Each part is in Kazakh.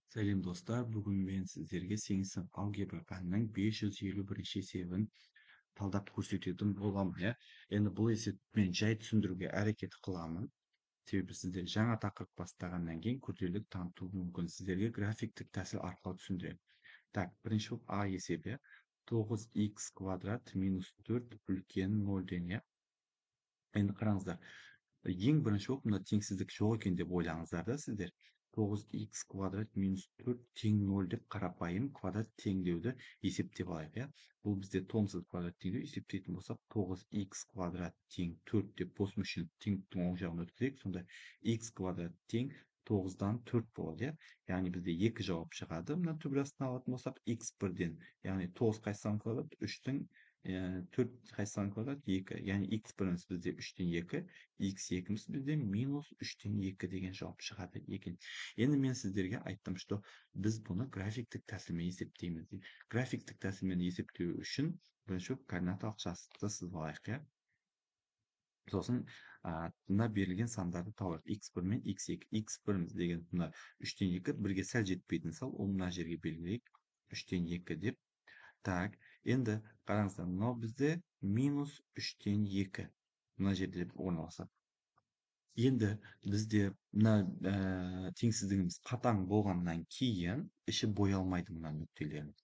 Сәлем достар, бүгін мен сіздерге сегізінші сынып алгебра пәнінің 551 есебін талдап көрсететін боламын. Енді бұл есепті мен жай түсіндіруге әрекет қыламын. Себебі сіздер жаңа тақырып бастағаннан кейін күрделілік танытуы мүмкін. Сіздерге графиктік тәсіл арқылы түсіндіремін. Так, бірінші болып А есебі 9х квадрат минус 4 үлкен 0-ден, Енді қараңыздар, ең бірінші болып мына теңсіздік жоқ екен деп ойлаңыздар да сіздер. 9х квадрат минус 4 тең 0 деп қарапайым квадрат теңдеуді есептеп алайық. Бұл бізде томсыз квадрат теңдеу есептейтін болсақ, 9х квадрат тең 4 деп бос мүшені теңдіктің оң жағына өткізейік. Сонда х квадрат тең 9-дан 4 болады. Яғни бізде екі жауап шығады. Мына түбір астына алатын болсақ, х1-ден, яғни 9 қайсыдан квадрат, 3-тің 4 қайсыдан квадрат 2. Яғни х1-іміз бізде 3-тен 2, х2-міз бізде минус 3-тен 2 деген жауап шығады екен. Енді мен сіздерге айттым, что біз бұны графиктік тәсілмен есептейміз. Графиктік тәсілмен есептеу үшін бірінші координаталық жазықтықты сызып алайық. Сосын мына берілген сандарды табайық. x1 мен x2. x1-міз деген мына 3-тен 2 бірге сәл жетпейтін сал, ол мына жерге белгілейік. 3-тен 2 деп. Так, енді қараңыздар, мынау бізде минус 3-тен 2. Мына жерде орналасады. Енді бізде мына теңсіздігіміз қатаң болғаннан кейін іші боялмайды мына нүктелерін.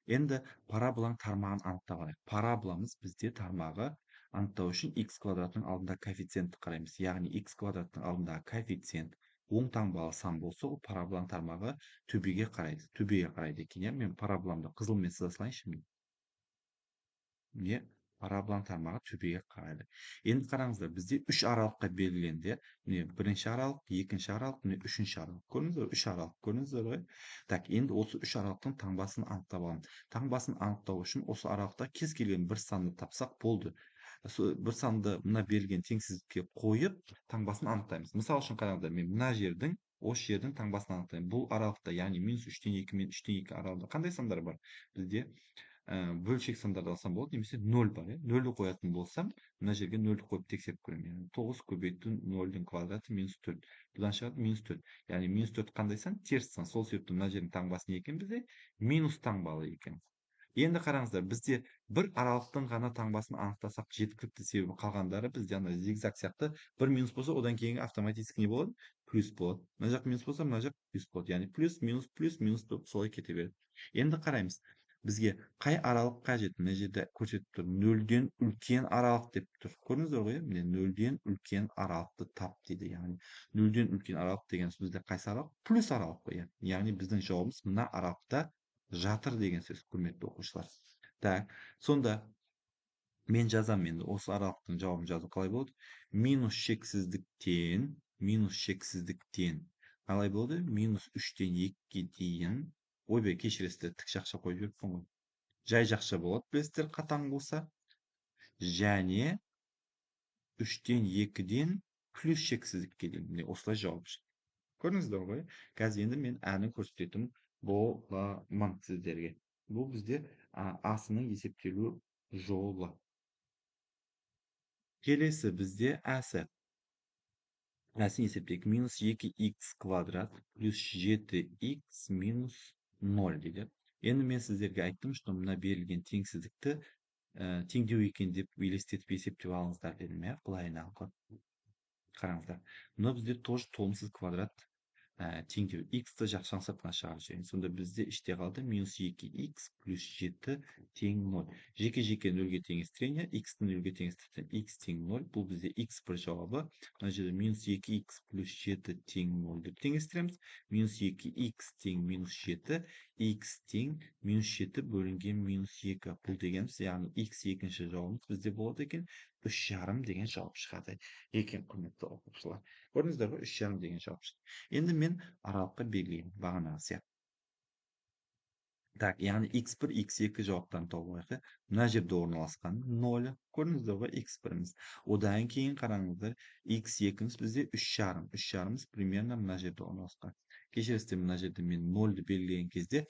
Енді параболаның тармағын анықтап алайық. Параболамыз бізде тармағы анықтау үшін x квадраттың алдында коэффициентті қараймыз. Яғни x квадраттың алдындағы коэффициент оң таңбалы сан болса, ол параболаның тармағы төбеге қарайды. Төбеге қарайды екен. Мен параболамды қызылмен сыза салайыншы. Параболаның тармағы төбеге қарайды. Енді қараңыздар, бізде 3 аралыққа белгіленді. Бірінші аралық, екінші аралық, үшінші аралық. Көрдіңіздер, 3 аралық көрдіңіздер ғой. Так, енді осы 3 аралықтың таңбасын анықтап аламын. Таңбасын анықтау үшін осы аралықта кез келген бір санды тапсақ болды. Бір санды мына берілген теңсіздікке қойып, таңбасын анықтаймыз. Мысал үшін қараңыздар, мен мына жердің осы жердің таңбасын анықтаймын. Бұл аралықта, яғни минус 3-тен 2 мен 3-тен 2 аралығында қандай сандар бар? Бізде бөлшек сандарды алсам болады, немесе 0 бар. 0-ді қоятын болсам, мына жерге 0-ді қойып тексеріп көремін. 9 көбейту 0-дің квадраты минус 4. Бұдан шығады минус 4. Яғни минус 4 қандай сан? Теріс сан. Сол себепті мына жердің таңбасы не екен бізде? Минус таңбалы екен. Енді қараңыздар, бізде бір аралықтың ғана таңбасын анықтасақ жеткілікті, себебі қалғандары бізде ана зигзаг сияқты бір минус болса, одан кейін автоматически не болады? Плюс болады. Мына жақ минус болса, мына жақ плюс болады. Яғни плюс, минус солай кете береді. Енді қараймыз. Бізге қай аралық қажет? Мына жерде көрсетіп тұр. 0-ден үлкен аралық деп тұр. Көрдіңіздер ғой? Міне 0-ден үлкен аралықты тап дейді. Яғни 0-ден үлкен аралық деген бізде қайсы аралық? Плюс аралық қой. Яғни біздің жауабымыз мына аралықта жатыр деген сөз, құрметті оқушылар. Так, сонда мен жазамын, енді осы аралықтың жауабын жазу қалай болады? Минус шексіздіктен қалай болды? Минус 3-тен 2-ге дейін. Ойбай, кешіресіздер, тік жақша қойып жүріппін ғой. Жай жақша болады, білесіздер, қатаң болса. Және 3-тен 2-ден плюс шексіздікке дейін. Міне осылай жауап шықты. Көрдіңіздер ғой? Қазір енді мен әнін көрсететін боламын сіздерге. Бұл бізде асының есептелу жолы. Келесі бізде әсі. Әсін есептейік. Минус 2х квадрат плюс 7х минус 0 дейді. Енді мен сіздерге айттым, что мына берілген теңсіздікті теңдеу екен деп елестетіп есептеп алыңыздар дедім. Былай айналып. Қараңыздар. Мына бізде тоже толымсыз квадрат теңдеу. X-ті жақшаң сыртына шығарып жіберейін. Сонда бізде іште қалды минус 2х плюс 7 тең 0. Жеке-жеке 0-ге теңестірейін. X-ті 0-ге теңестірсем x тең 0. Бұл бізде x бір жауабы. Мына жерде минус 2х плюс 7 тең 0 деп теңестіреміз. Минус 2х тең минус 7, x тең минус 7 бөлінген минус 2. Бұл дегеніміз, яғни x екінші жауабымыз бізде болады екен. 3,5 деген жауап шығады екен, құрметті оқушылар. Көрдіңіздер ғой, 3,5 деген жауап шықты. Енді мен аралыққа белгілеймін бағанағы сияқты. Так, яғни x1, x2 жауаптарын тауып алайық. Мына жерде орналасқан 0. Көрдіңіздер ғой, x1-міз. Одан кейін қараңыздар, x2-міз бізде 3,5. 3,5-міз примерно мына жерде орналасқан. Кешіресіздер, мына жерде мен 0-ды белгілеген кезде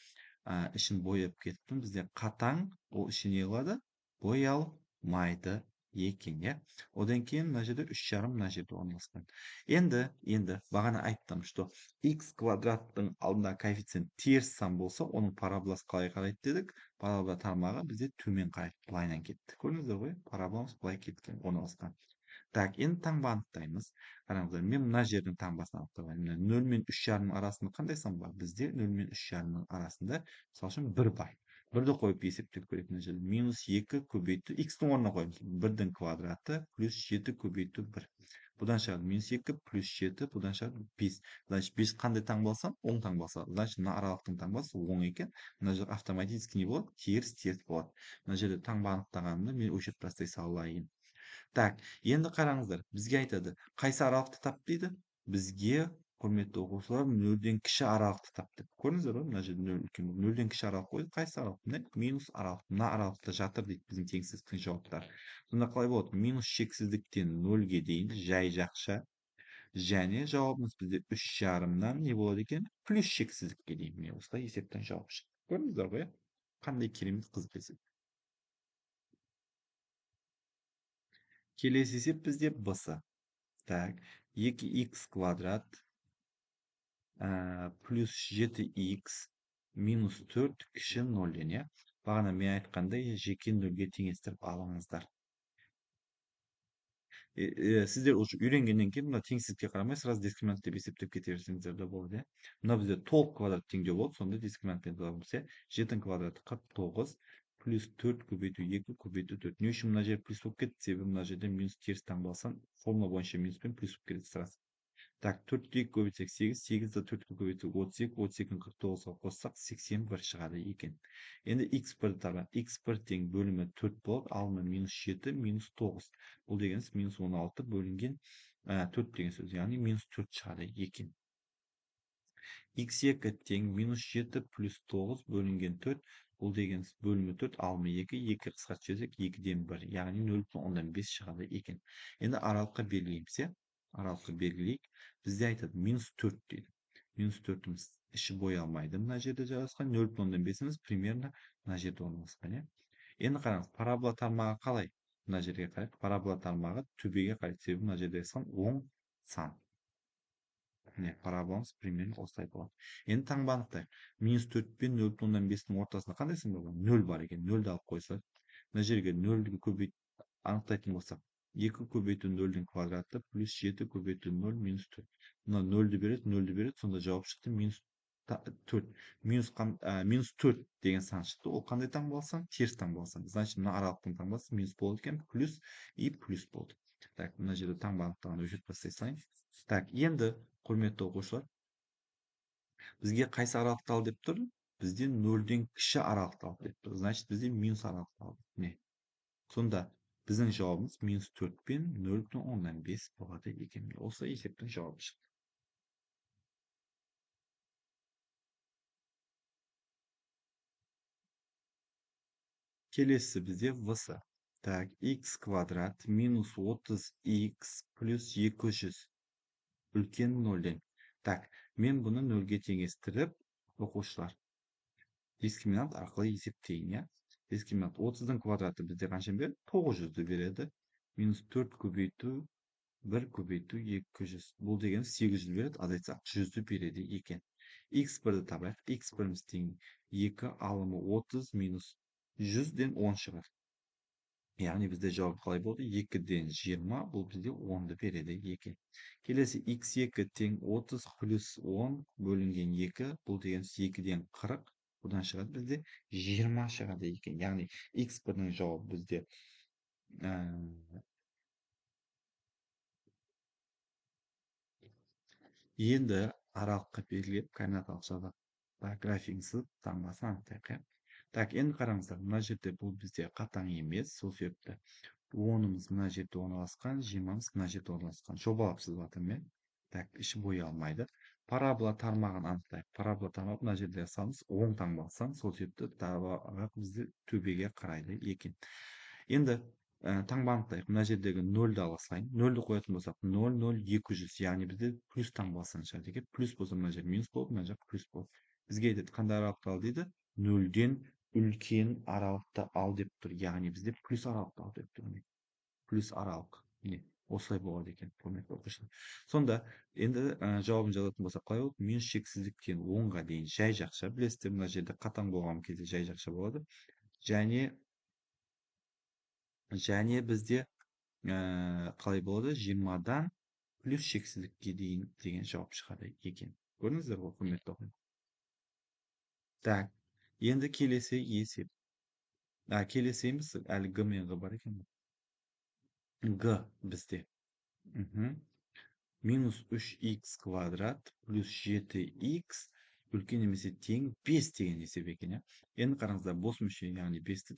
ішін бояп кеттім. Бізде қатаң, ол іші не қылады? Боялмайды ekin ya. Odan keyin mына жерде 3,5 мына жерде орналасқан. Енді бағана айттым, что x квадраттың алдындағы коэффициент теріс сан болса, оның параболасы қалай қарайды дедік? Парабола тармағы бізде төмен қарайды, былайынан кетті. Көрдіңіздер ғой? Параболамыз былай кеткен, орналасқан. Так, енді таңба анықтаймыз. Қараңыздар, мен мына жердің таңбасын анықтап мына 0 мен 3,5 арасында қандай сан бар? Бізде 0 мен 3,5 арасында, мысалы үшін 1 бар. 1-ді қойып есептеу керек мына жерде. -2 көбейту x-тің орнына қоямыз. 1-дің квадраты плюс 7 көбейту 1. Бұдан шығады -2 плюс 7, бұдан шығады 5. Значит, 5 қандай таңба алсам? Оң таңба алсам. Значит, мына аралықтың таңбасы оң екен. Мына жер автоматически не болады? Теріс болады. Мына жерде таңба анықтағанымды мен өшіріп тастай салайын. Так, енді қараңыздар, бізге айтады, қайсы аралықты тап дейді? Бізге, құрметті оқушылар, 0-ден кіші аралықты тап деп. Көрдіңіздер ғой, мына жерде 0 үлкен, 0-ден кіші аралық қойды. Қайсы аралық? Міне, минус аралық. Мына аралықта жатыр дейді біздің теңсіздіктің жауаптары. Сонда қалай болады? Минус шексіздіктен 0-ге дейін жай жақша. Және жауабымыз бізде 3,5-нан не болады екен? Плюс шексіздікке дейін. Міне осылай есептен жауап шықты. Көрдіңіздер ғой? Қандай керемет қызық есеп. Келесі есеп бізде б-сы. Так, 2х квадрат плюс 7х минус 4 кіші 0-ден, иә? Бағана мен айтқандай жеке 0-ге теңестіріп алыңыздар. Сіздер уже үйренгеннен кейін мына теңсіздікке қарамай сразу дискриминант деп есептеп кете берсеңіздер де болады, иә? Мына бізде толық квадрат теңдеу болды, сонда дискриминантпен жазамыз, иә? 7-дің квадраты 49 плюс 4 көбейту 2 көбейту 4. Не үшін мына жер плюс болып кетті? Себебі мына жерде минус теріс таңбаласаң, формула бойынша минуспен плюс болып кетеді сразу. Так, 4-ті 2 көбейтсек 8, 8-ді 4-ге көбейтсек 32, 32-ні 49-ға қоссақ 81 шығады екен. Енді x1 тағы, x1 тең бөлімі 4 болады, алымы минус 7, минус 9. Бұл дегеніміз минус 16 бөлінген 4 деген сөз, яғни минус 4 шығады екен. x2 тең минус 7 плюс 9 бөлінген 4, бұл дегеніміз бөлімі 4, алымы 2, 2 қысқартып жіберсек 2-ден 1, яғни 0,5 шығады екен. Енді аралыққа белгілейміз, иә? Аралықты белгілейік. Бізде айтады минус 4 дейді. Минус 4-іміз іші боялмайды. Мына жерде жарасқан 0,5-іміз примерно мына жерде орналасқан, иә? Енді қараңыз, парабола тармағы қалай? Мына жерге қарайық. Парабола тармағы төбеге қарайды. Себебі мына жерде сан оң сан. Міне, параболамыз примерно осылай болады. Енді таңба анықтайық. Минус 4 пен 0,5-дің ортасында қандай сан бар? 0 бар екен. 0-ді алып қойса, мына жерге 0-ді көбейт анықтайтын болсақ, 2 көбейту 0-дің квадраты плюс 7 көбейту 0 минус 4. Мына 0-ді береді, сонда жауап шықты минус 4. Минус 4 деген сан шықты. Ол қандай таңбаласаң? Теріс таңбаласаң. Значит, мына аралықтың таңбасы минус болды екен, плюс и плюс болды. Так, мына жерде таңба анықтағанды өшіріп тастай салайын. Так, енді құрметті оқушылар, бізге қайсы аралықты ал деп тұр? Бізде 0-ден кіші аралықты ал деп тұр. Значит, бізде минус аралықты ал. Не? Сонда біздің жауабымыз минус 4 пен 0,5 болады екен. Осы есептің жауабы шықты. Келесі бізде в-сы. Так, x квадрат минус 30x плюс 200 үлкен 0-ден. Так, мен бұны 0-ге теңестіріп, оқушылар, дискриминант арқылы есептейін, иә? Дискриминант 30-дің квадраты бізде қанша береді? 900-ді береді. Минус 4 көбейту 1 көбейту 200. Бұл деген 800 береді, азайтсақ 100-ді береді екен. x1-ді табайық. x1-іміз тең 2, алымы 30 минус 100-ден 10 шығар. Яғни бізде жауап қалай болды? 2-ден 20, бұл бізде 10-ды береді екен. Келесі x2 тең 30 плюс 10 бөлінген 2, бұл деген 2-ден 40, бұдан шығады бізде 20 шығады екен. Яғни x1-ның жауабы бізде енді аралыққа белгілеп координаталық жазбақ графигін сызып таңбасын анықтайық, иә? Так, енді қараңыздар, мына жерде бұл бізде қатаң емес, сол себепті 10-ымыз мына жерде орналасқан, 20-ымыз мына жерде орналасқан. Жобалап сызып жатырмын, иә? Так, іші боялмайды. Парабола тармағын анықтайық. Парабола тармағы мына жерде жасамыз, оң таңбаласаң, сол себепті тармағы бізде төбеге қарайды екен. Енді таңба анықтайық. Мына жердегі 0-ді ала салайын. 0-ді қоятын болсақ, 0, 0, 200. Яғни бізде плюс таңбасын шығады екен. Плюс болса, мына жер минус болып, мына жер плюс болып. Бізге айтады, қандай аралықты ал дейді? 0-ден үлкен аралықты ал деп тұр. Яғни бізде плюс аралықты ал деп тұр. плюс аралық. Міне осылай болады екен, құрметті оқушылар. Сонда енді жауабын жазатын болсақ қалай болады? Минус шексіздіктен 10-ға дейін жай жақша, білесіздер, мына жерде қатаң болған кезде жай жақша болады. Және бізде қалай болады? 20-дан плюс шексіздікке дейін деген жауап шығады екен. Көрдіңіздер ғой, құрметті оқушылар. Так, енді келесі есеп. Келесі емес, әлі г мен ғ бар екен. Г бізде. Минус 3х квадрат плюс 7х үлкен немесе тең 5 деген есеп екен, иә. Енді қараңыздар, бос мүше, яғни 5-ті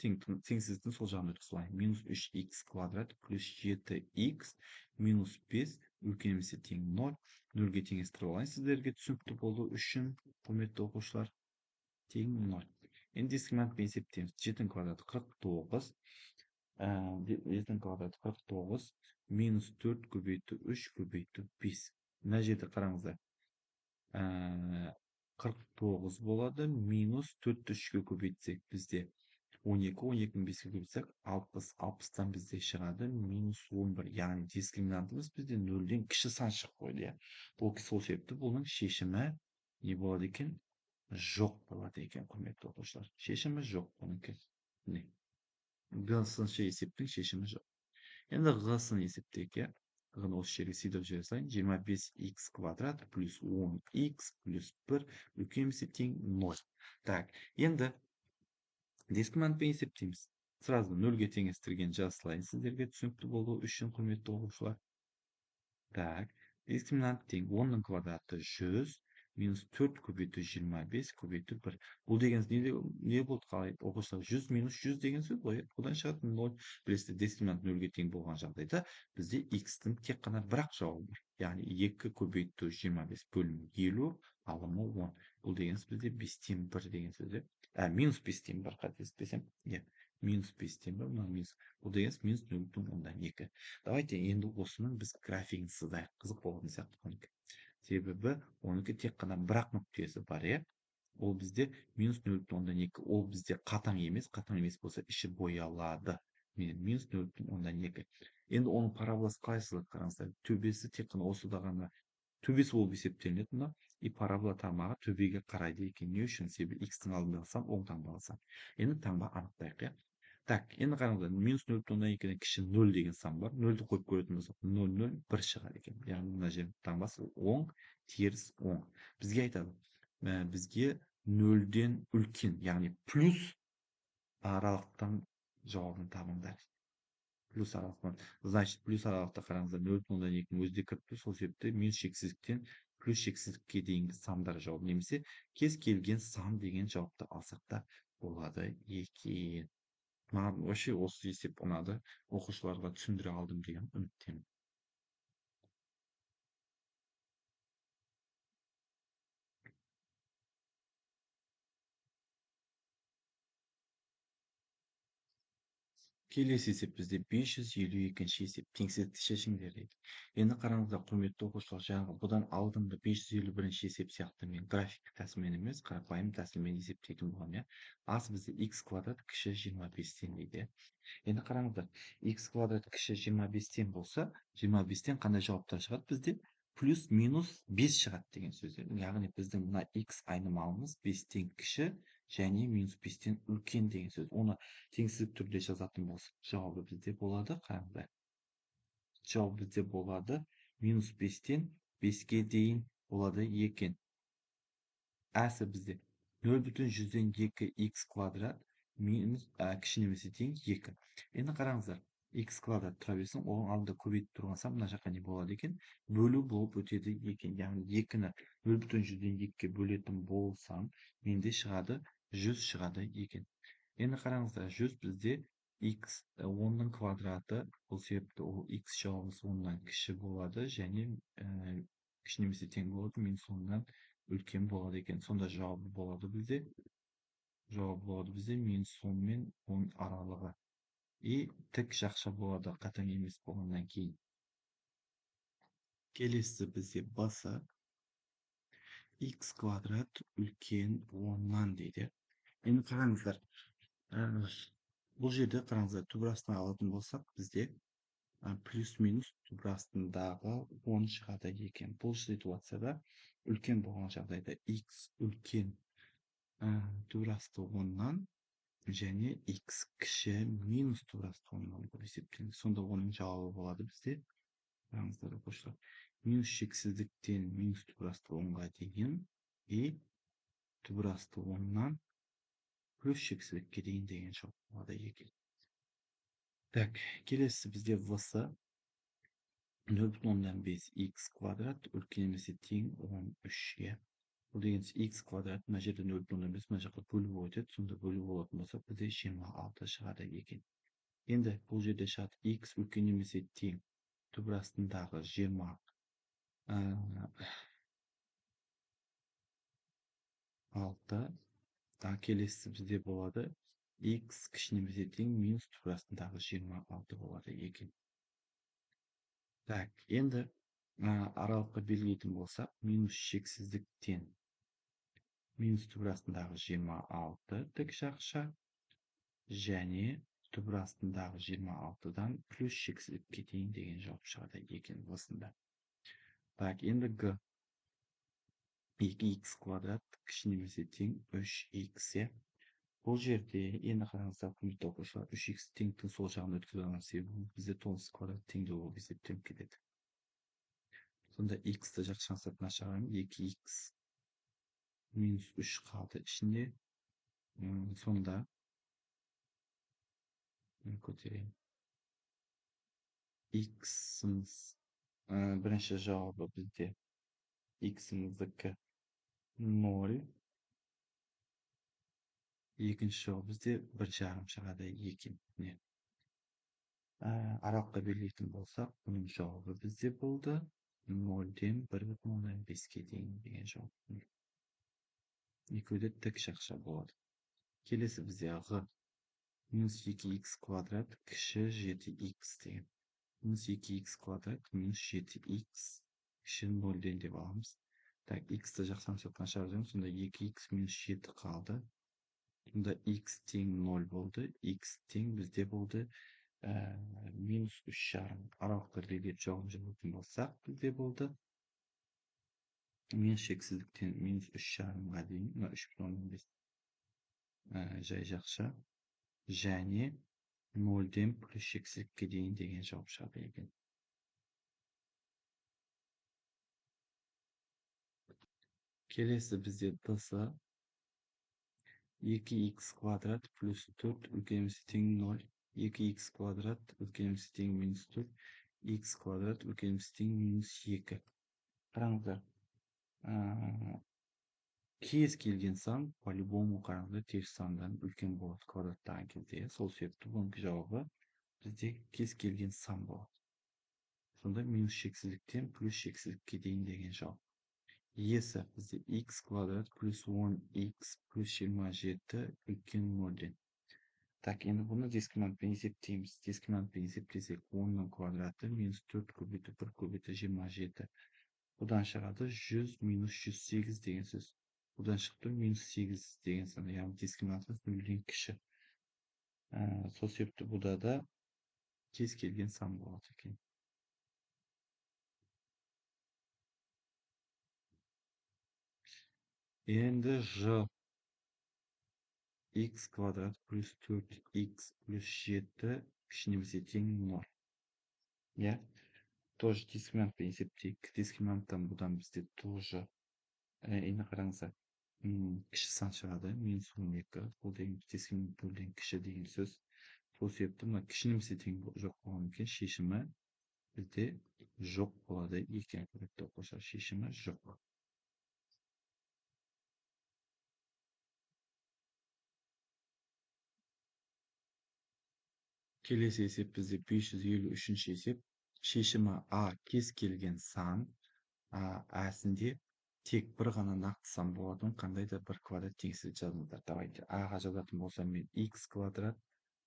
теңсіздіктің сол жағына өткізіп минус 3х квадрат плюс 7х минус 5 үлкен немесе тең 0. 0-ге теңестіріп алайын сіздерге түсінікті болу үшін, құрметті оқушылар. Тең 0. Енді дискриминантпен есептейміз. 7 квадраты 49. 7 квадраты 49 минус 4 көбейту 3 көбейту 5. Мына жерде қараңыздар. 49 болады. Минус 4-ті 3-ке көбейтсек бізде 12, 12-ні 5-ке көбейтсек 60, 60-тан бізде шығады минус 11. Яғни дискриминантымыз бізде 0-ден кіші сан шығып қойды. Бұл сол себепті бұның шешімі не болады екен? Жоқ болады екен, құрметті оқушылар. Шешімі жоқ бұныңки. Міне. Г-сыншы есептің шешімі жоқ. Енді ғ-сын есептейік, иә. Ғ-ны осы жерге сөйтіп жібере салайын. 25х квадрат плюс 10х плюс 1 үлкен немесе тең 0. Так, енді дискриминантпен есептейміз. Сразу 0-ге теңестірген жаза салайын сіздерге түсінікті болу үшін, құрметті оқушылар. Так, дискриминант тең 10-ның квадраты 100 минус 4 көбейту 25 көбейту 1. Бұл деген не болды, қалай оқушылар? 100 минус 100 деген сөз ғой. Бұдан шығатын 0. Білесіздер, дискриминант 0-ге тең болған жағдайда бізде x-тің тек қана бір-ақ жауабы бар. Яғни 2 көбейту 25 бөлім 50 алымы 10. Бұл дегеніміз бізде 5-тен 1 деген сөз. Минус 5-тен 1 қателеспесем. Минус 5-тен 1, минус. Бұл дегеніміз минус 0,2. Давайте енді осының біз графигін сызайық. Қызық болатын сияқты. Себебі оныкі тек қана бір-ақ нүктесі бар, иә. Ол бізде минус 0,2. Ол бізде қатаң емес болса іші боялады. Минус 0,2. Енді оның параболасы қалай сызылады, қараңыздар. Төбесі тек қана осыда ғана төбесі болып есептелінеді мына. И парабола тармағы төбеге қарайды екен. Не үшін? Себебі x-тің алдында алсам, оң таңба алсам. Енді таңба анықтайық, иә. Так, енді қараңыздар, минус 0,2-ден кіші 0 деген сан бар. 0-ді қойып көретін болсақ, 0, 0, 1 шығады екен. Яғни мына жер таңбасы оң, теріс, оң. Бізге айтады, бізге 0-ден үлкен, яғни плюс аралықтан жауабын табыңдар. Плюс аралықтан. Значит, плюс аралықта қараңыздар, 0,2-ның өзі де кіріп тұр. Сол себепті минус шексіздіктен плюс шексіздікке дейінгі сандар жауап, немесе кез келген сан деген жауапты алсақ та болады екен. Маған вообще осы есеп ұнады. Оқушыларға түсіндіре алдым деген үміттемін. Келесі есеп бізде 552-ші есеп. Теңсіздікті шешіңдер дейді. Енді қараңыздар, құрметті оқушылар, жаңағы бұдан алдыңғы 551-ші есеп сияқты мен график тәсілмен емес, қарапайым тәсілмен есептейтін боламын, иә. Ас бізде x квадрат кіші 25-тен дейді. Енді қараңыздар, x квадрат кіші 25-тен болса, 25-тен қандай жауаптар шығады бізде? Плюс минус 5 шығады деген сөздер. Яғни біздің мына x айнымалымыз 5-тен кіші және минус 5-тен үлкен деген сөз. Оны теңсіздік түрде жазатын болсақ, жауабы бізде болады, қараңыздар. Жауабы бізде болады минус 5-тен 5-ге дейін болады екен. Әсі бізде 0,102х квадрат минус кіші немесе тең 2. Енді қараңыздар, x квадрат тұра берсін, оған алдында көбейтіп тұрған сан мына жаққа не болады екен? Бөлу болып өтеді екен. Яғни 2-ні 0,102-ге бөлетін болсам, менде шығады 100 шығады екен. Енді қараңыздар, 100 бізде x 10-ның квадраты, бұл себепті ол x жауабымыз 10-нан кіші болады, және кіші немесе тең болады, минус 10-нан үлкен болады екен. Сонда жауабы болады бізде. Жауабы болады бізде минус 10 мен 10 аралығы. И тік жақша болады, қатаң емес болғаннан кейін. Келесі бізде басы x квадрат үлкен 10-нан дейді. Енді қараңыздар, бұл жерде қараңыздар, түбір астына алатын болсақ, бізде плюс минус түбір астындағы 10 шығады екен. Бұл ситуацияда үлкен болған жағдайда x үлкен түбір асты 10-нан және x кіші минус түбір асты 10-нан болып есептелінеді. Сонда оның жауабы болады бізде. Қараңыздар оқушылар. Минус шексіздіктен минус түбір асты 10-ға дейін и түбір асты 10-нан плюс шексіздікке дейін деген жауап болады екен. Так, келесі бізде высы 0,5 x квадрат үлкен немесе тең 13-ге. Бұл дегеніміз x квадрат мына жерде 0,5 мына жаққа бөліп өтеді, сонда бөліп болатын болса, бізде 26 шығады екен. Енді бұл жерде шығады x үлкен немесе тең түбір астындағы 26. Келесі бізде болады x кіші немесе тең минус түбір астындағы 26 болады екен. Так, енді аралыққа белгілейтін болсақ, минус шексіздіктен минус түбір астындағы 26 тік жақша және түбір астындағы 26-дан плюс шексіздікке дейін деген жауап шығады екен осында. Так, енді г 2x квадрат кіші немесе тең 3x. Бұл жерде енді қараңыздар құрметті оқушылар, 3x теңдіктің сол жағын өткізіп алған себебі бізде 9 квадрат теңдеу болып есептелініп келеді. Сонда x-ті жақшаның сыртына шығарамын, 2x минус 3 қалды ішінде. Сонда көтерейін. X-іміз бірінші жауабы бізде x-іміздікі 0. Екінші жауап бізде 1,5 шығады екен. Аралыққа белгілейтін болсақ, бұның жауабы бізде болды 0-ден 1,5-ке дейін деген жауап. Екеуде тік жақша болады. Келесі бізде ғы минус 2x квадрат кіші 7x деген. Минус 2x квадрат минус 7x кіші 0-ден деп аламыз. Так, x-ті жақсаң сыртына шығарып, сонда 2x минус 7 қалды. Сонда x тең 0 болды. X тең бізде болды минус 3,5. Аралықта белгілеп жауабын жазатын болсақ, бізде болды минус шексіздіктен минус 3,5-ға дейін, 3,5 жай жақша және 0-ден плюс шексіздікке дейін деген жауап шығады екен. Келесі бізде д-сы 2x квадрат плюс 4 үлкен немесе тең 0. 2x квадрат үлкен немесе тең минус 4. X квадрат үлкен немесе тең минус 2. Қараңыздар. Кез келген сан, по-любому қараңыздар, теріс сандан үлкен болады квадраттаған кезде. Сол себепті бұның жауабы бізде кез келген сан болады. Сонда минус шексіздіктен плюс шексіздікке дейін деген жауап. Есі бізде x квадрат плюс 10x плюс 27 үлкен 0-ден. Так, енді бұны дискриминантпен есептейміз. Дискриминантпен есептесек 10-ның квадраты минус 4 көбейту 1 көбейту 27. Бұдан шығады 100 минус 108 деген сөз. Бұдан шықты минус 8 деген сан. Яғни дискриминантымыз 0-ден кіші. Сол себепті бұда да кез келген сан болады екен. Енді ж x квадрат плюс 4x плюс 7 кіші немесе тең 0. Тоже дискриминантпен есептейік. Дискриминанттан бұдан бізде тоже енді қараңыздар, кіші сан шығады, минус 12. Бұл деген дискриминанттан кіші деген сөз. Сол себепті мына кіші немесе тең жоқ болған екен, шешімі бізде жоқ болады екен. Құрметті оқушылар, шешімі жоқ. Келесі есеп бізде 553-ші есеп. Шешімі А кез келген сан әсінде тек бір ғана нақты сан болатын қандай да бір квадрат теңсіздік жазыңыздар. Давайте А-ға жазатын болсам мен x квадрат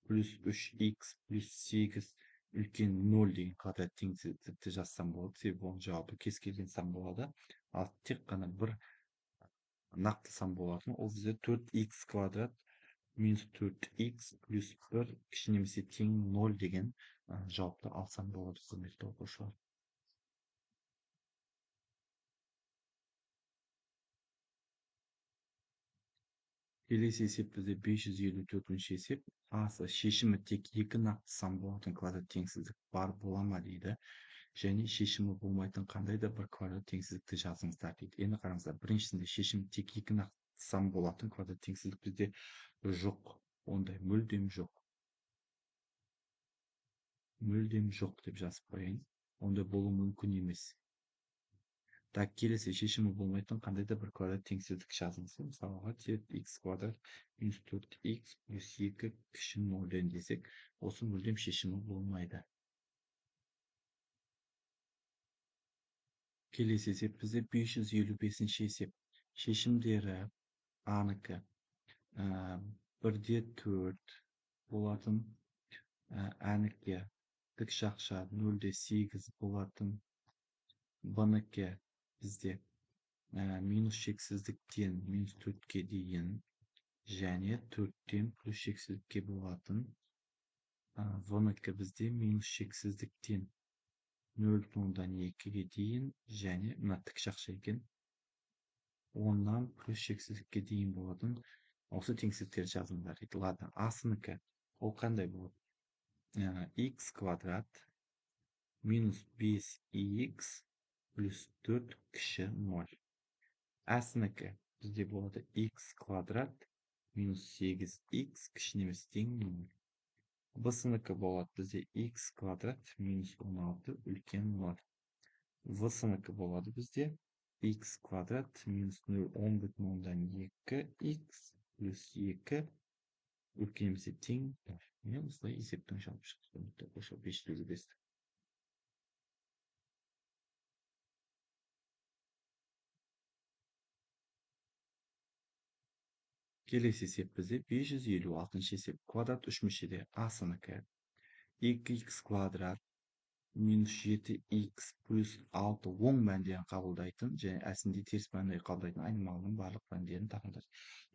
плюс 3x плюс 8 үлкен 0 деген квадрат теңсіздікті жазсам болады. Себебі оның жауабы кез келген сан болады. Ал тек қана бір нақты сан болатын. Ол бізде 4x квадрат minus 4x plus 1 kishi немесе тең 0 деген жауапты алсам болады, құрметті оқушылар. Келесі есеп бізде 554-ші есеп. Асы шешімі тек екі нақты сан болатын квадрат теңсіздік бар бола ма дейді. Және шешімі болмайтын қандай да бір квадрат теңсіздікті жазыңыздар дейді. Енді қараңыздар, біріншісінде шешімі тек екі нақты сан болатын квадрат теңсіздік бізде жоқ. Ондай мүлдем жоқ. Мүлдем жоқ деп жазып қояйын. Ондай болуы мүмкін емес. Так, келесі шешімі болмайтын қандай да бір квадрат теңсіздік жазыңыз. Мысалға, x квадрат минус 4x плюс 2 кіші 0 десек, осы мүлдем шешімі болмайды. Келесі есеп бізде 555-ші есеп. Шешімдері А-нікі 1-де 4 болатын, Ә-нікі тік жақша 0-де 8 болатын, Б-нікі бізде минус шексіздіктен минус 4-ке дейін және 4-тен плюс шексіздікке болатын, В-нікі бізде минус шексіздіктен 0,2-ге дейін және мына тік жақша екен 10-нан плюс шексіздікке дейін болатын осы теңсіздіктер жазыңдар дейді. Ладно, А-сінікі ол қандай болады? X квадрат минус 5x плюс 4 кіші 0. Ә-сінікі бізде болады x квадрат минус 8x кіші немесе тең 0. Б-сінікі болады бізде x квадрат минус 16 үлкен 0. В-сінікі болады бізде x квадрат минус 10,2x плюс 2 үлкен немесе тең 0. Мен осылай есептің жалпы шықты. 555. Келесі есеп бізде 556-ші есеп. Квадрат үш мүшеде А-сінікі 2x квадрат минус 7x плюс 6 оң мәндерін қабылдайтын және әсінде теріс мәндерін қабылдайтын айнымалының барлық мәндерін таңдайды.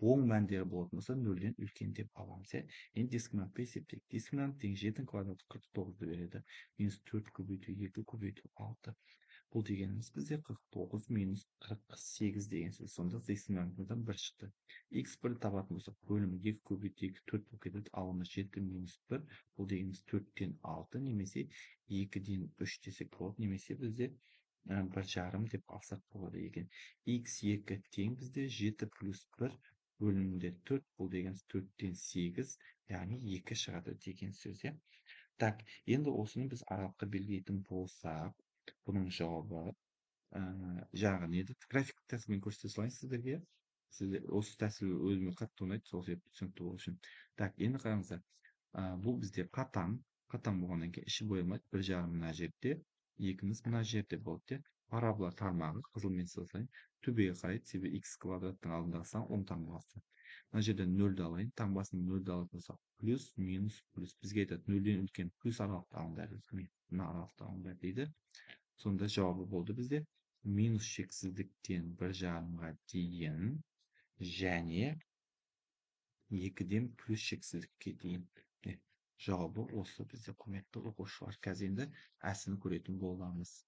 Оң мәндері болатын болса 0-ден үлкен деп аламыз. Енді дискриминантты есептейік. Дискриминант тең 7 квадраты 49-ды береді. Минус 4 көбейту 2 көбейту 6. Бұл дегеніміз бізде 49 минус 48 деген сөз. Сонда дискриминантымыздан 1 шықты. X1 табатын болсақ, бөлімі 2 көбейту 2 4 болып кетеді. Ал 7 минус 1, бұл дегеніміз 4-тен 6 немесе 2-ден 3 десек болады, немесе бізде 1,5 деп алсақ болады екен. X2 тең бізде 7 плюс 1 бөлімінде 4, бұл дегеніміз 4-тен 8, яғни 2 шығады деген сөз. Так, енді осыны біз аралыққа белгілейтін болсақ, бұның жауабы жаңағы еді. График тәсілмен көрсете салайын сіздерге. Сіздер осы тәсіл өзіме қатты ұнайды, сол себепті түсінікті болу үшін. Так, енді қараңыздар. Бұл бізде қатаң болғаннан кейін іші боялмайды. 1,5 мына жерде, 2-міз мына жерде болды. Парабола тармағы қызылмен сызылайын. Төбеге қарайды, себебі x квадраттың алдындағы сан 10 таңбасы. Мына жерден 0-ді алайын, таңбасын 0-ді алатын болсақ, плюс, минус, плюс. Бізге айтады 0-ден үлкен плюс аралықты алыңдар, мына аралықты алыңдар дейді. Сонда жауабы болды бізде минус шексіздіктен 1,5-ға дейін және 2-ден плюс шексіздікке дейін. Жауабы осы бізде, құрметті оқушылар. Қазір енді әсін көретін боламыз.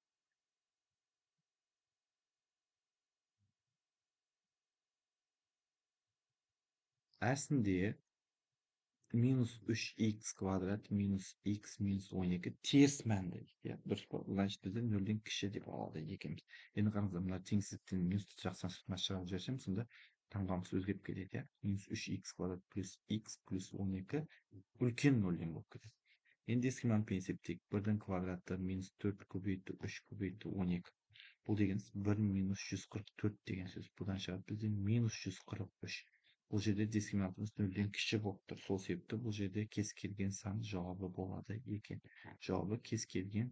Әсінде минус 3x квадрат минус x минус 12 теріс мәнді. Дұрыс па? Значит, бізде 0-ден кіші деп алады екенбіз. Енді қараңыздар, мына теңсіздіктен минус жақсынан сыртына шығарып жіберсем, сонда таңбамыз өзгеріп кетеді. Минус 3x квадрат плюс x плюс 12 үлкен 0-ден болып кетеді. Енді дискриминантпен есептейік. 1-дің квадраты минус 4 көбейту 3 көбейту 12. Бұл дегеніміз 1 минус 144 деген сөз. Бұдан шығады бізде минус 143. Бұл жерде дискриминантымыз 0-ден кіші болып тұр. Сол себепті бұл жерде кез келген сан жауабы болады екен. Жауабы кез келген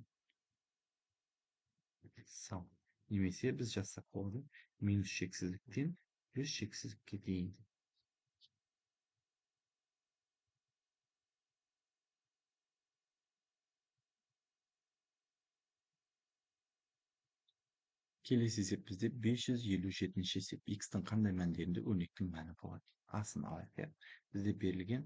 сан. Немесе біз жазсақ болады минус шексіздіктен плюс шексіздікке дейін. Келесі есеп бізде 557 есеп. X-тің қандай мәндерінде өрнектің мәні болады? Асын алайық, иә. Бізде берілген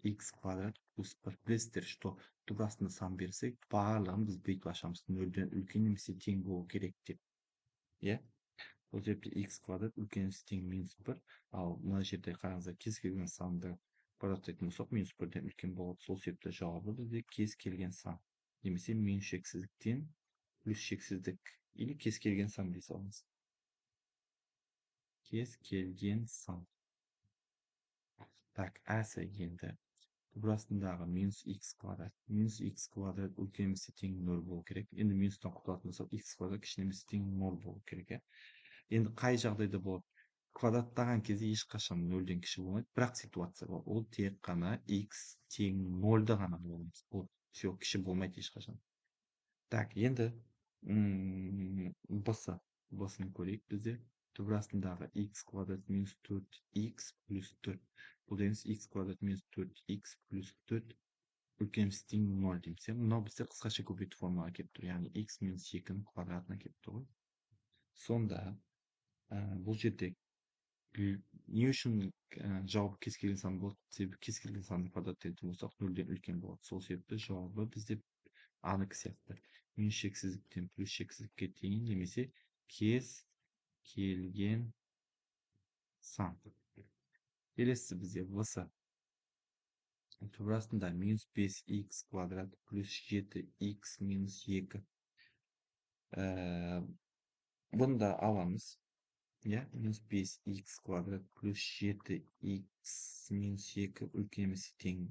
x квадрат плюс 1. Білесіздер, что түбасында сан берсек, барлығын біз бүйтіп ашамыз. Нөлден үлкен немесе тең болу керек деп. Иә. Бұл жерде x квадрат үлкен немесе тең минус 1. Ал мына жерде қараңыздар, кез келген санды квадраттайтын болсақ, минус 1-ден үлкен болады. Сол себепті жауабы бізде кез келген сан. Немесе минус шексіздіктен плюс шексіздік. Или кез келген сан дей салыңыз. Кез келген сан. Так, әсі енді. Burasындағы минус x квадрат. Минус x квадрат үлкен немесе тең 0 болу керек. Енді минустан құтылатын болсақ, x квадрат кіші немесе тең 0 болу керек. Енді қай жағдайда болады? Квадраттаған кезде ешқашан 0-ден кіші болмайды. Бірақ ситуация бар. Ол тек қана x тең 0-ды ғана боламыз. Ол все кіші болмайды ешқашан. Так, енді бысын көрейік бізде. Түбірастындағы x квадрат минус 4x плюс 4. Бұл дегеніміз x квадрат минус 4x плюс 4 үлкен немесе тең 0 дейміз. Мынау бізде қысқаша көбейту формаға келіп тұр. Яғни x минус 2-ның квадратына келіп тұр ғой. Сонда бұл жерде не үшін жауабы кез келген сан болады? Себебі кез келген санды квадраттайтын болсақ, 0-ден үлкен болады. Сол себепті жауабы бізде анык сияқты. Минус шексіздіктен плюс шексіздікке тең немесе кез келген сан. Келесі бізде высы. Түбірастында минус 5x квадрат плюс 7x минус 2. Бұны да аламыз. Минус 5x квадрат плюс 7x минус 2 үлкен немесе тең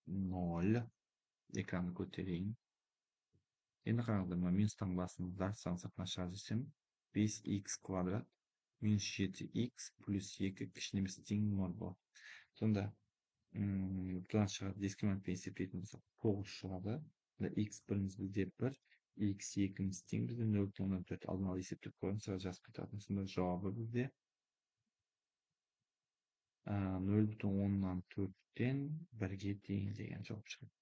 0. Экранды көтерейін. Енді қараңыздар, минус таңбасын дарытсаң сыртына шығарып жіберсем, 5x квадрат минус 7x плюс 2 кіші немесе тең 0 болады. Сонда бұдан шығады дискриминантпен есептейтін болсақ 9 шығады. X біріміз бізде 1, x 2-міз тең бізде 0,4. Алдын ала есептеп қойған, сразу жазып кететін. Сонда жауабы бізде 0,4-тен 1-ге тең деген жауап шығады.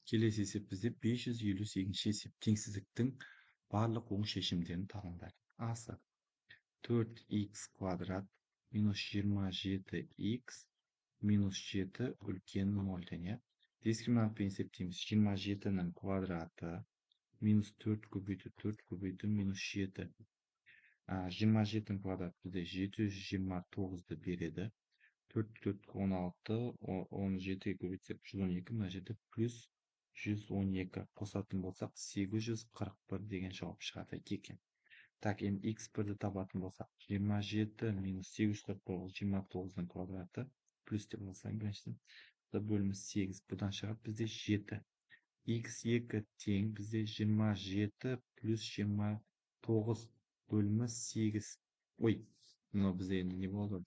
Келесі есеп бізде 558 есеп. Теңсіздіктің барлық оң шешімдерін таңдайық. Асы 4x квадрат минус 27x минус 7 үлкен 0-ден. Дискриминантпен есептейміз. 27-ның квадраты минус 4 көбейту 4 көбейту минус 7. 27-ның квадраты бізде 729-ды береді. 4 16, 17-ге көбейтсек 112, мына жерде плюс 112 қосатын болсақ 841 деген жауап шығады екен. Так, енді x1-ді табатын болсақ 27 минус 841 29-ның квадраты плюс деп алсаң біріншіден бөліміз 8, бұдан шығады бізде 7. x2 тең бізде 27 плюс 29 бөліміз 8. Ой, мынау бізде енді не болды?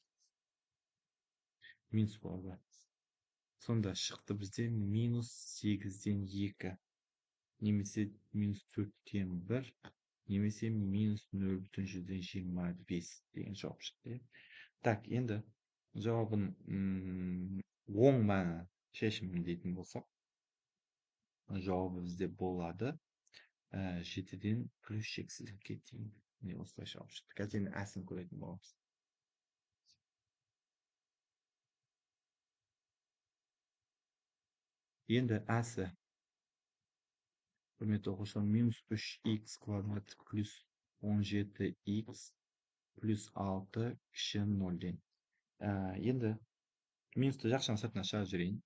Минус болды. Сонда шықты бізде минус 8-ден 2, немесе минус 4-тен 1, немесе минус 0,125 деген жауап шықты. Так, енді жауабын оң мәні шешімін дейтін болсақ, жауабы бізде болады 7-ден плюс шексіздікке тең. Осылай жауап шықты. Қазір енді әсін көретін боламыз. Енді әсі, құрметті оқушылар, минус 3x квадрат плюс 17x плюс 6 кіші 0-ден. Енді минусты жақшаны сыртына шығарып жіберейін.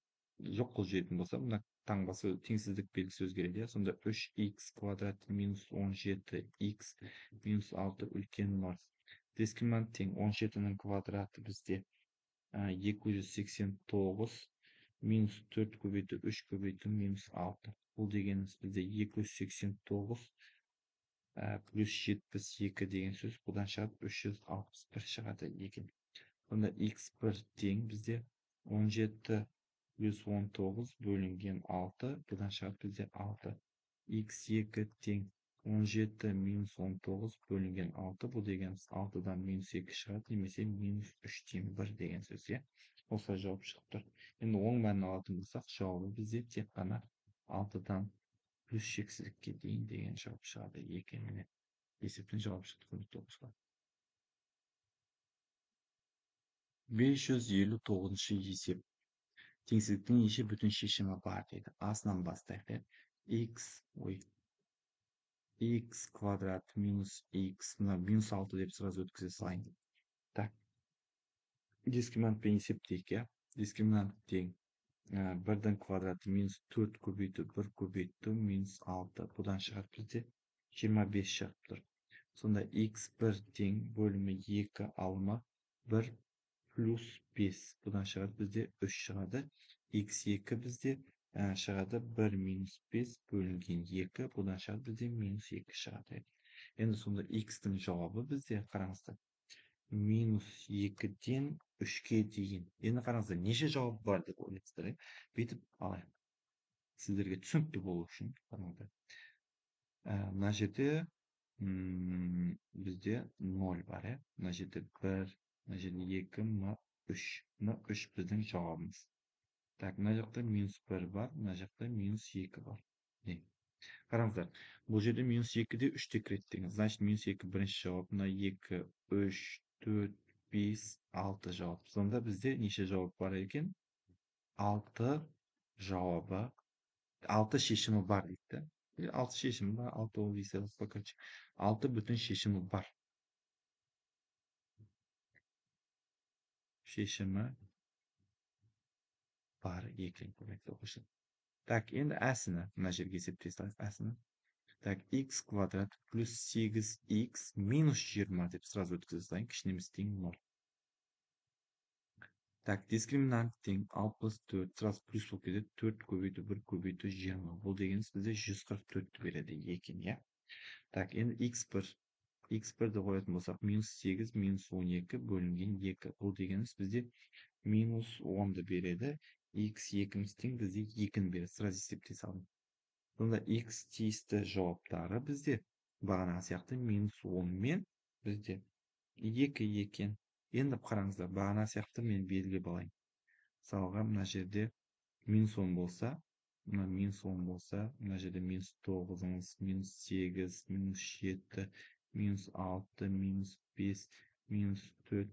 Жоқ қылып жіберетін болса, мына таңбасы теңсіздік белгісі өзгереді. Сонда 3x квадрат минус 17x минус 6 үлкен 0. Дискриминант тең 17-ның квадраты бізде 289 минус 4 көбейту 3 көбейту минус 6. Бұл дегеніміз бізде 289 плюс 72 деген сөз. Бұдан шығады 361 шығады екен. Онда x1 тең бізде 17 плюс 19 бөлінген 6. Бұдан шығады бізде 6. x2 тең 17 минус 19 бөлінген 6. Бұл дегеніміз 6-дан минус 2 шығады, немесе минус 3-тен 1 деген сөз. Осылай жауап шығып тұр. Енді оң мәнін алатын болсақ, жауабы бізде тек қана 6'dan plus cheksizlikka дейін деген жауап шығады екен. Міне есептің жауабы шықты, құрметті оқушылар. 559-шы есеп. Теңсіздіктің неше бүтін шешімі бар дейді. Асынан бастайық. X квадрат минус x, мына минус 6 деп сразу өткізе салайын. Так, дискриминантпен есептейік. Дискриминант тең 1-дің квадраты минус 4 көбейту 1 көбейту минус 6. Бұдан шығады бізде 25 шығып тұр. Сонда x1 тең бөлімі 2 алма 1 плюс 5. Бұдан шығады бізде 3 шығады. x2 бізде шығады 1 минус 5 бөлінген 2. Бұдан шығады бізде минус 2 шығады. Енді сонда x-тің жауабы бізде қараңыздар. Минус 2-ден 3-ке дейін. Енді қараңыздар, неше жауап бар деп ойлайсыздар. Бүйтіп алайық. Сіздерге түсінікті болу үшін қараңыздар. Мына жерде бізде 0 бар. Мына жерде 1, мына жерде 2, мына 3. Мына 3 біздің жауабымыз. Так, мына жақта минус 1 бар, мына жақта минус 2 бар. Қараңыздар, бұл жерде минус 2-де 3-те кіреді деген. Значит, минус 2 бірінші жауап, мына 2, 3, 4, 5, 6 жауап. Сонда бізде неше жауап бар екен? 6 жауабы, 6 шешімі бар дейді. 6 шешімі бар, 6 ол есеп покачек. 6 бүтін шешімі бар. Шешімі бар екен, құрметті оқушылар. Так, енді әсіні мына жерге есептей салайық әсіні. Так, x квадрат плюс 8x минус 20 деп сразу өткізе салайын, кішінеміз тең 0. Так, дискриминант тең 64, сразу плюс болып кетеді, 4 көбейту 1 көбейту 20. Бұл дегеніміз бізде 144 береді екен, иә. Так, енді x1-ді қоятын болсақ, минус 8 минус 12 бөлінген 2. Бұл дегеніміз бізде минус 10-ды береді. x2-міз тең бізде 2-ні береді. Сразу есептей салдым. Сонда x тиісті жауаптары бізде бағанағы сияқты минус 10 мен бізде 2 екен. Енді қараңыздар, бағана сияқты мен белгілеп алайын. Мысалға, мына жерде минус 10 болса, мына минус 10 болса, мына жерде минус 9, минус 8, минус 7, минус 6, минус 5, минус 4,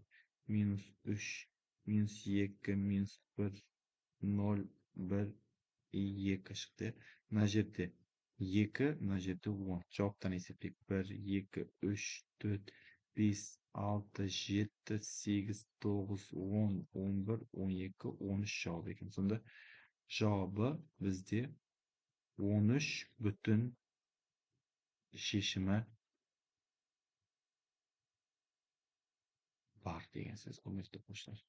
минус 3, минус 2, минус 1, 0, 1, 2 шықты. Мына жерде 2, мына жерде 10. Жауаптан есептейік. 1, 2, 3, 4, 5, 6, 7, 8, 9, 10, 11, 12, 13 жауап екен. Сонда жауабы бізде 13 бүтін шешімі бар деген сөз, құрметті оқушылар.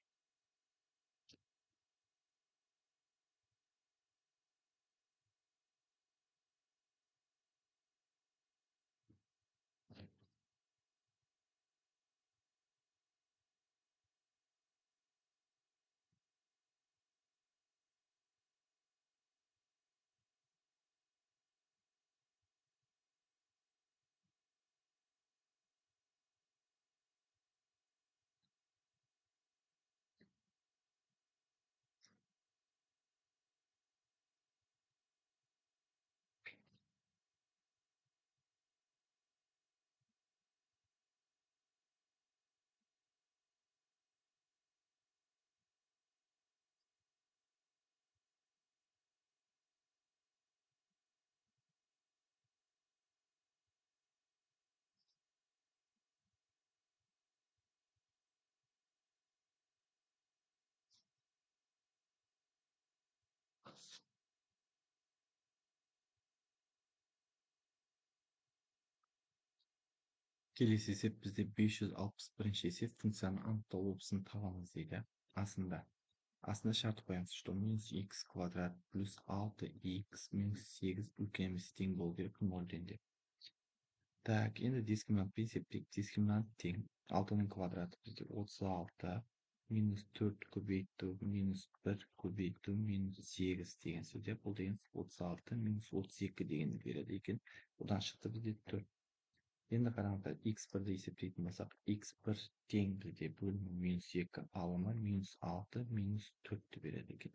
Келесі есеп бізде 561-ші есеп, функцияны анықтау обысын табамыз дейді. Асында шарт қоямыз, что минус x квадрат плюс 6x минус 8 үлкен емес тең болу керек 0-ден деп. Так, енді дискриминантпен есептейік. Дискриминант тең 6-ның квадраты бізде 36 минус 4 көбейту минус 1 көбейту минус 8 деген сөзде. Бұл деген 36 минус 32 дегенді береді екен. Бұдан шықты бізде 4. Енді қараңыздар, x1-ді есептейтін болсақ, x1 тең бізде бөлімі минус 2 алымы минус 6 минус 4-ті береді екен.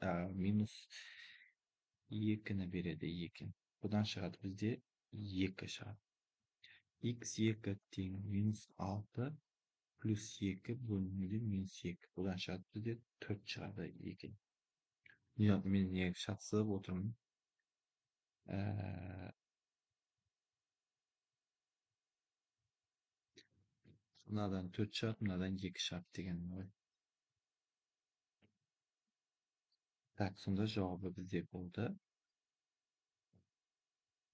2'ni beradi 2. Budan chiqadi bizda 2 chiqadi. x2 teng -6 plus 2 bo'linadi -2. Budan chiqadi bizda 4 chiqadi 2. Men shart sig'ib o'tirman. Bunlardan 4 chiqadi, bunlardan 2 chiqadi degan voy. Tak, sonda javobi bizda bo'ldi.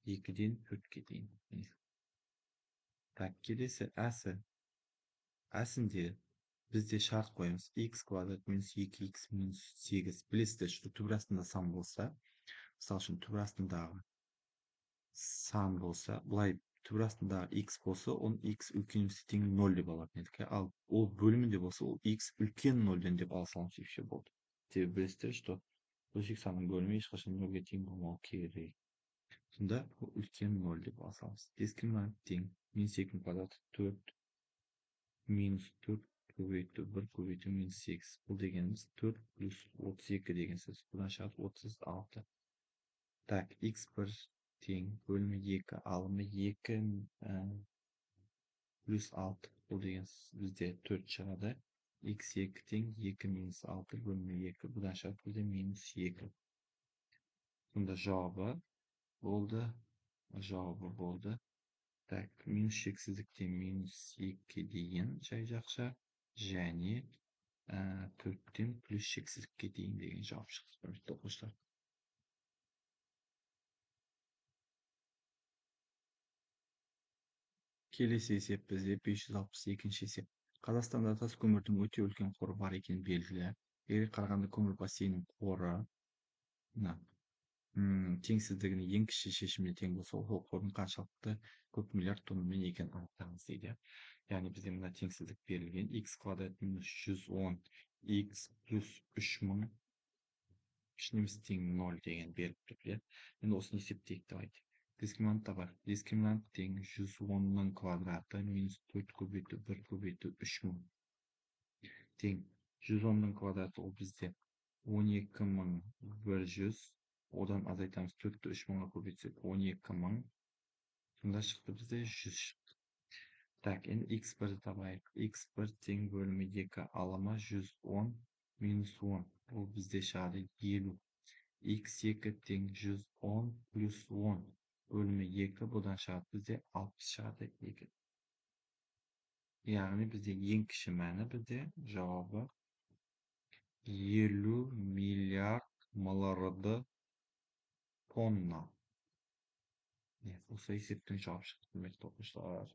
2dan 4ga дейін. Так, келесі әсінде бізде шарт қоямыз. X квадрат минус 2x минус 8. Білесіздер, что түбір астында сан болса, мысалы үшін түбір астындағы сан болса, былай түбір астындағы x болса, оны x үлкен немесе тең 0 деп алатын едік. Ал ол бөлімінде болса, ол x үлкен 0-ден деп ала саламыз и все болды. Себебі білесіздер, что бөлшек санның бөлімі ешқашан 0-ге тең болмауы керек. Сонда үлкен 0 деп ала саламыз. Дискриминант тең минус 2 квадраты 4 минус 4 көбейту 1 көбейту минус 8. Бұл дегеніміз 4 плюс 32 деген сөз. Бұдан шығады 36. Так, x1 тең бөлімі 2 алымы 2 плюс 6. Бұл деген бізде 4 шығады. x2 тең 2 минус 6 бөлімі 2. Бұдан шығады бізде минус 2. Сонда жауабы болды. Так, минус шексіздіктен минус 2 дейін жай жақша, және 4-тен плюс шексіздікке дейін деген жауап шықты, құрметті оқушылар. Келесі есеп бізде 562-ші есеп. Қазақстанда тас көмірдің өте үлкен қоры бар екені белгілі. Егер Қарағанды көмір бассейнінің қоры теңсіздігінің ең кіші шешіміне тең болса, ол қордың қаншалықты көп миллиард тоннамен екенін анықтаңыз дейді. Яғни бізде мына теңсіздік берілген. X квадрат минус 110 x плюс 3000 немесе тең 0 деген беріп тұр. Енді осыны есептейік деп айтайық. Дискриминант бар. Дискриминант тең 110-ның квадраты минус 4 көбейту 1 көбейту 3000 тең 110-ның квадраты ол бізде 12100. Одан азайтамыз 4-ті 3000-ға көбейтсек 12000. Сонда шықты бізде 100 шықты. Так, енді x1 табайық. x1 тең бөлімі 2 алымы 110 минус 10. Ол бізде шығады 50. x2 тең 110 плюс 10 бөлімі 2. Бұдан шығады бізде 60 шығады 2. Яғни бізде ең кіші мәні бізде жауабы 50 миллиард миллиарды тонна. Осы есептің жауап шықты, құрметті оқушылар.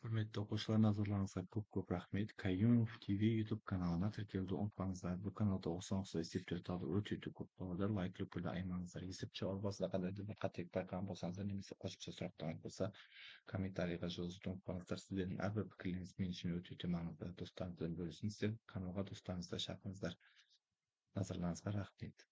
Құрметті оқушылар, назарларыңызға көп рахмет. Каюмов ТВ YouTube каналына тіркелуді ұмытпаңыздар. Бұл каналда ұқсас есептерді алу өте көп болады. Лайклы көңіл аймаңыздар. Есеп жауабыңызда қандай да бір қателік байқаған болсаңыздар немесе қосымша сұрақтарыңыз болса, комментарийға жазуды ұмытпаңыздар. Сіздердің әрбір пікірлеріңіз мен үшін өте маңызды. Достарыңызбен бөлісіңіздер. Каналға достарыңызды шақырыңыздар. Назарларыңызға рахмет.